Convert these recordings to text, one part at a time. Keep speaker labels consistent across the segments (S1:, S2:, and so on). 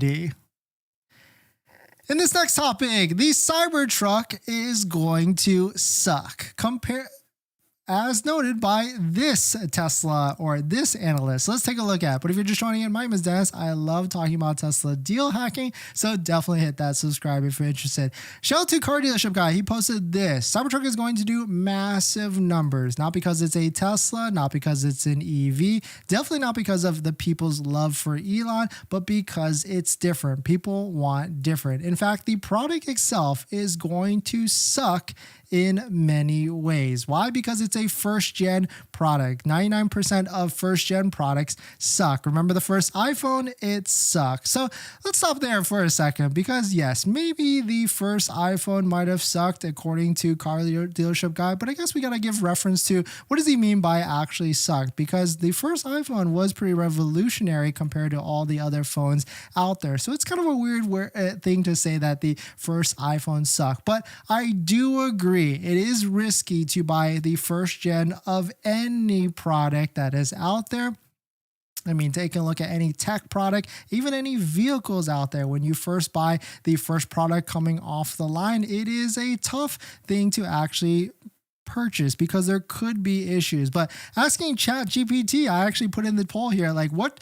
S1: D. In this next topic, the Cybertruck is going to suck. As noted by this Tesla or this analyst. So let's take a look at it. But if you're just joining in, my name is Dennis. I love talking about Tesla deal hacking. So definitely hit that subscribe if you're interested. Shout out to Car Dealership Guy. He posted this. Cybertruck is going to do massive numbers. Not because it's a Tesla, not because it's an EV. Definitely not because of the people's love for Elon, but because it's different. People want different. In fact, the product itself is going to suck in many ways. Why? Because it's a first gen product. 99% of first gen products suck. Remember the first iPhone? It sucked. So let's stop there for a second because yes, maybe the first iPhone might have sucked according to Car Dealership Guy, but I guess we got to give reference to what does he mean by actually sucked, because the first iPhone was pretty revolutionary compared to all the other phones out there. So it's kind of a weird thing to say that the first iPhone sucked, but I do agree it is risky to buy the first gen of any product that is out there. I mean, taking a look at any tech product, even any vehicles out there, when you first buy the first product coming off the line, it is a tough thing to actually purchase because there could be issues. But asking ChatGPT, I actually put in the poll here, like what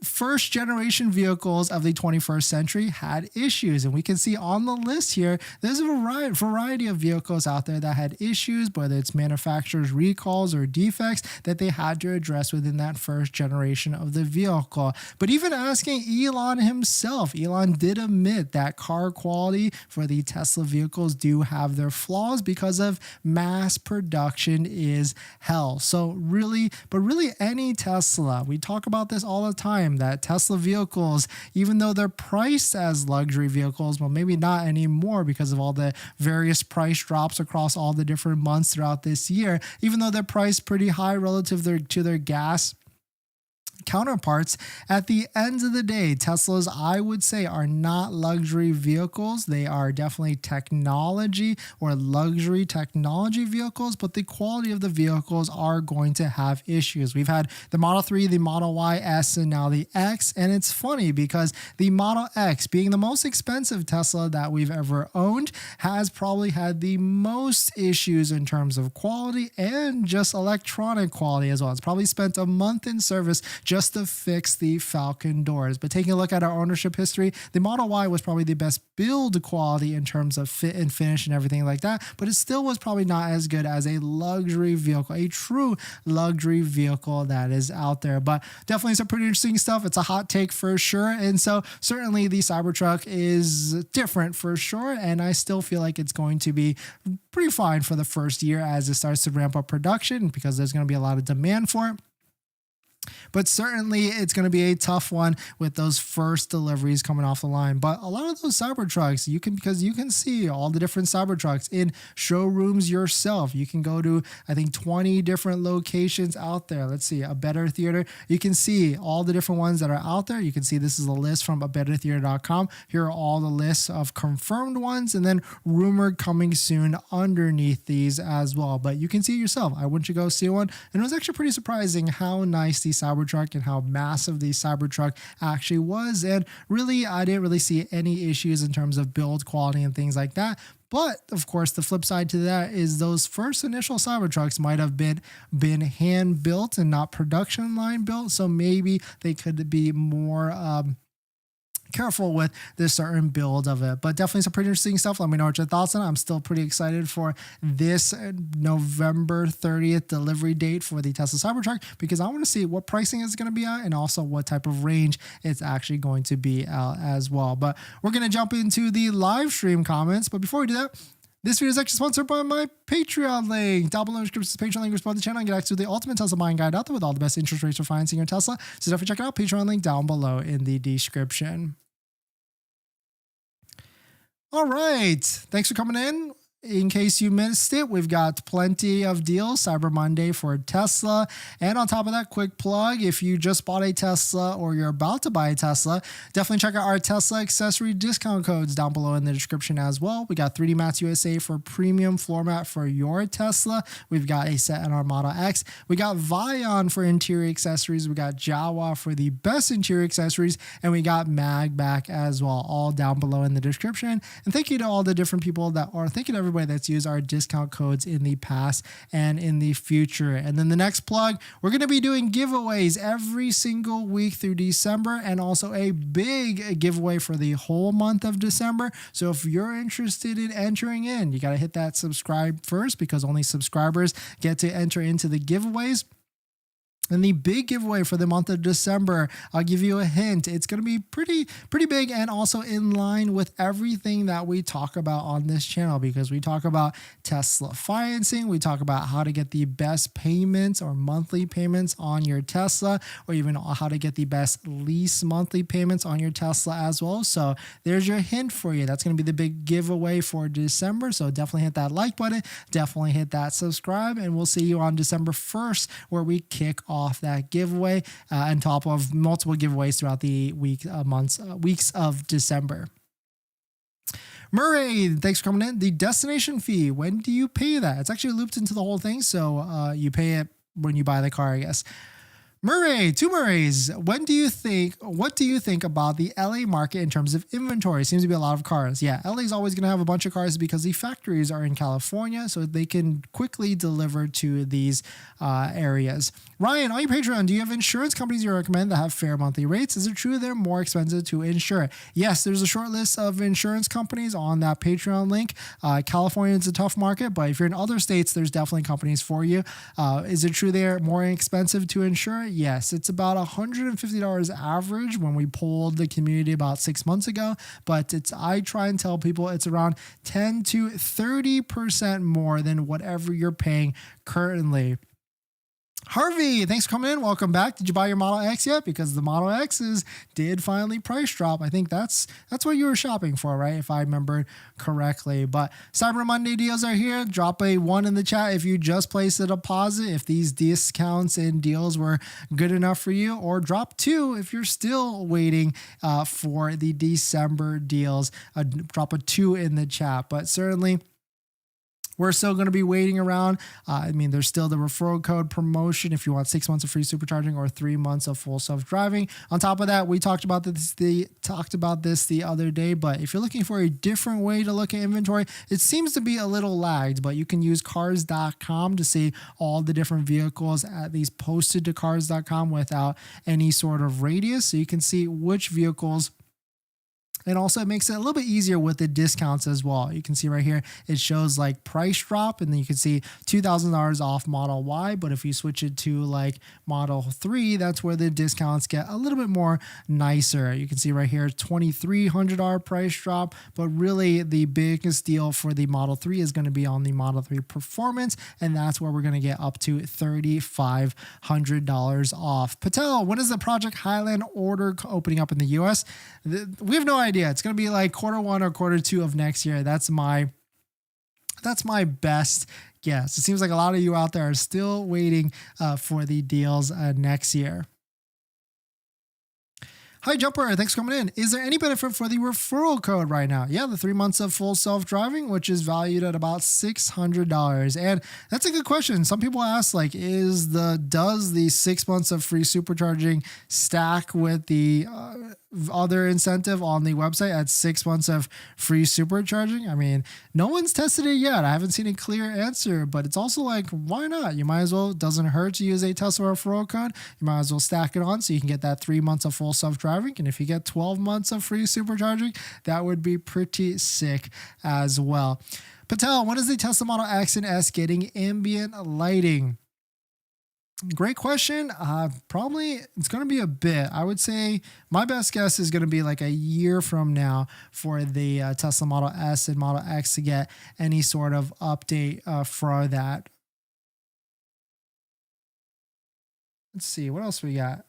S1: first generation vehicles of the 21st century had issues, and we can see on the list here there's a variety of vehicles out there that had issues, whether it's manufacturers recalls or defects that they had to address within that first generation of the vehicle. But even asking Elon himself, Elon did admit that car quality for the Tesla vehicles do have their flaws because of mass production is hell. So really any Tesla, we talk about this all the time, that Tesla vehicles, even though they're priced as luxury vehicles, well, maybe not anymore because of all the various price drops across all the different months throughout this year, even though they're priced pretty high relative to their gas counterparts, at the end of the day, Teslas, I would say, are not luxury vehicles. They are definitely technology or luxury technology vehicles, but the quality of the vehicles are going to have issues. We've had the Model 3, the Model Y, S, and now the X, and it's funny because the Model X, being the most expensive Tesla that we've ever owned, has probably had the most issues in terms of quality and just electronic quality as well. It's probably spent a month in service just to fix the Falcon doors. But taking a look at our ownership history, the Model Y was probably the best build quality in terms of fit and finish and everything like that, but it still was probably not as good as a luxury vehicle, a true luxury vehicle that is out there. But definitely some pretty interesting stuff. It's a hot take for sure. And so certainly the Cybertruck is different for sure. And I still feel like it's going to be pretty fine for the first year as it starts to ramp up production because there's going to be a lot of demand for it. But certainly it's going to be a tough one with those first deliveries coming off the line. But a lot of those Cybertrucks, because you can see all the different Cybertrucks in showrooms yourself. You can go to, I think, 20 different locations out there. Let's see, a Better Theater. You can see all the different ones that are out there. You can see this is a list from abettertheater.com. Here are all the lists of confirmed ones and then rumored coming soon underneath these as well. But you can see it yourself. I went to go see one, and it was actually pretty surprising how nice the Cybertruck and how massive the Cybertruck actually was. And really, I didn't really see any issues in terms of build quality and things like that. But of course, the flip side to that is those first initial Cybertrucks might have been hand built and not production line built. So maybe they could be more careful with this certain build of it. But definitely some pretty interesting stuff. Let me know what your thoughts on it. I'm still pretty excited for this November 30th delivery date for the Tesla Cybertruck because I want to see what pricing is going to be at and also what type of range it's actually going to be out as well. But we're going to jump into the live stream comments. But before we do that, this video is actually sponsored by my Patreon link. Down below in the description is the Patreon link. Respond to the channel and get access to the ultimate Tesla buying guide out there with all the best interest rates for financing your Tesla. So definitely check it out. Patreon link down below in the description. All right. Thanks for coming in. in case you missed it, we've got plenty of deals, Cyber Monday for Tesla. And on top of that, quick plug, if you just bought a Tesla or you're about to buy a Tesla, definitely check out our Tesla accessory discount codes down below in the description as well. We got 3D Mats USA for premium floor mat for your Tesla. We've got a set in our Model X. We got RIVIAN for interior accessories. We got Jawa for the best interior accessories. And we got MAGBAK as well, all down below in the description. And thank you to all the different people that are, thank you to everybody that's used our discount codes in the past and in the future. And then the next plug, we're going to be doing giveaways every single week through December, and also a big giveaway for the whole month of December. So if you're interested in entering in, you got to hit that subscribe first, because only subscribers get to enter into the giveaways. And the big giveaway for the month of December, I'll give you a hint. It's going to be pretty big, and also in line with everything that we talk about on this channel, because we talk about Tesla financing. We talk about how to get the best payments or monthly payments on your Tesla, or even how to get the best lease monthly payments on your Tesla as well. So there's your hint for you. That's going to be the big giveaway for December. So definitely hit that like button. Definitely hit that subscribe, and we'll see you on December 1st, where we kick off that giveaway on top of multiple giveaways throughout the weeks of December. Murray, thanks for coming in. The destination fee, when do you pay that? It's actually looped into the whole thing, so you pay it when you buy the car, I guess. Murray, two Murrays. What do you think about the LA market in terms of inventory? Seems to be a lot of cars. Yeah, LA is always going to have a bunch of cars because the factories are in California, so they can quickly deliver to these areas. Ryan, on your Patreon, do you have insurance companies you recommend that have fair monthly rates? Is it true they're more expensive to insure? Yes, there's a short list of insurance companies on that Patreon link. California is a tough market, but if you're in other states, there's definitely companies for you. Is it true they're more expensive to insure? Yes, it's about $150 average when we polled the community about 6 months ago, but I try and tell people it's around 10 to 30% more than whatever you're paying currently. Harvey, thanks for coming in. Welcome back. Did you buy your Model X yet? Because the Model X's did finally price drop. I think that's what you were shopping for, right? If I remember correctly. But Cyber Monday deals are here. Drop a 1 in the chat if you just placed a deposit, if these discounts and deals were good enough for you, or drop 2 if you're still waiting for the December deals. Drop a 2 in the chat. But certainly, we're still going to be waiting around. There's still the referral code promotion if you want 6 months of free supercharging or 3 months of full self-driving. On top of that, we talked about this the other day, but if you're looking for a different way to look at inventory, it seems to be a little lagged, but you can use cars.com to see all the different vehicles at these posted to cars.com without any sort of radius. So you can see which vehicles. And also it makes it a little bit easier with the discounts as well. You can see right here, it shows like price drop, and then you can see $2,000 off Model Y. But if you switch it to like Model 3, that's where the discounts get a little bit more nicer. You can see right here, $2,300 price drop. But really the biggest deal for the Model 3 is going to be on the Model 3 Performance. And that's where we're going to get up to $3,500 off. Patel, when is the Project Highland order opening up in the US? We have no idea. It's going to be like Q1 or Q2 of next year. That's my best guess. It seems like a lot of you out there are still waiting for the deals next year. Hi, Jumper. Thanks for coming in. Is there any benefit for the referral code right now? Yeah, the 3 months of full self-driving, which is valued at about $600. And that's a good question. Some people ask, like, does the 6 months of free supercharging stack with the other incentive on the website at 6 months of free supercharging? I mean, no one's tested it yet. I haven't seen a clear answer, but it's also like, why not? You might as well, it doesn't hurt to use a Tesla referral code. You might as well stack it on so you can get that 3 months of full self-driving. And if you get 12 months of free supercharging, that would be pretty sick as well. Patel, when is the Tesla Model X and S getting ambient lighting? Great question. Probably it's going to be a bit. I would say my best guess is going to be like a year from now for the Tesla Model S and Model X to get any sort of update for that. Let's see what else we got.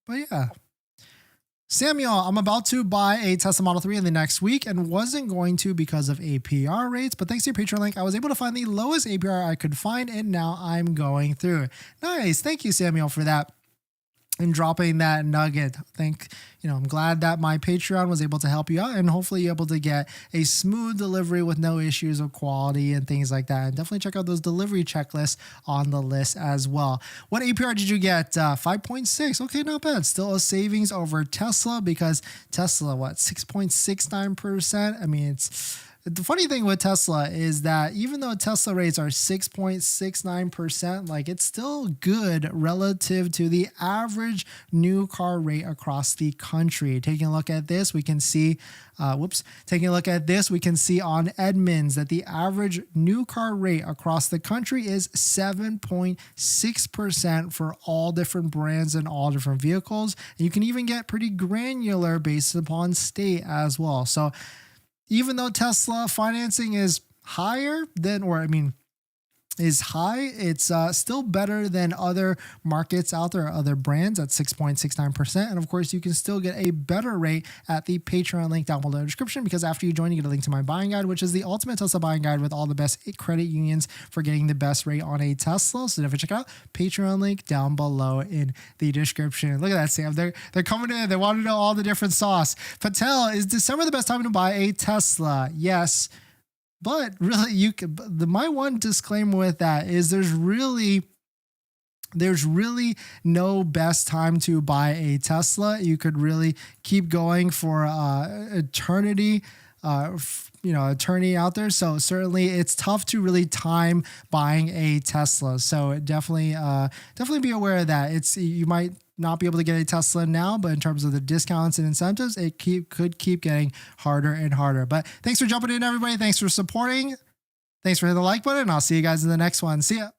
S1: But yeah. Samuel, I'm about to buy a Tesla Model 3 in the next week and wasn't going to because of APR rates, but thanks to your Patreon link, I was able to find the lowest APR I could find, and now I'm going through it. Nice. Thank you, Samuel, for that and dropping that nugget. I'm glad that my Patreon was able to help you out, and hopefully you're able to get a smooth delivery with no issues of quality and things like that. And definitely check out those delivery checklists on the list as well. What APR did you get? 5.6. Okay, not bad. Still a savings over Tesla, because Tesla, 6.69%? I mean, the funny thing with Tesla is that even though Tesla rates are 6.69%, like, it's still good relative to the average new car rate across the country. Taking a look at this, we can see, taking a look at this, we can see on Edmunds that the average new car rate across the country is 7.6% for all different brands and all different vehicles. And you can even get pretty granular based upon state as well. So even though Tesla financing is higher than, is high, it's still better than other markets out there, other brands at 6.69%. And of course, you can still get a better rate at the Patreon link down below in the description, because after you join, you get a link to my buying guide, which is the ultimate Tesla buying guide with all the best credit unions for getting the best rate on a Tesla. So definitely check out Patreon link down below in the description. Look at that, Sam. They're coming in. They want to know all the different sauce. Patel, is December the best time to buy a Tesla? Yes. But really, my one disclaimer with that is there's really no best time to buy a Tesla. You could really keep going for eternity, eternity out there. So certainly it's tough to really time buying a Tesla. So definitely be aware of that. You might not be able to get a Tesla now, but in terms of the discounts and incentives, it could keep getting harder and harder. But thanks for jumping in, everybody. Thanks for supporting. Thanks for hitting the like button. I'll see you guys in the next one. See ya.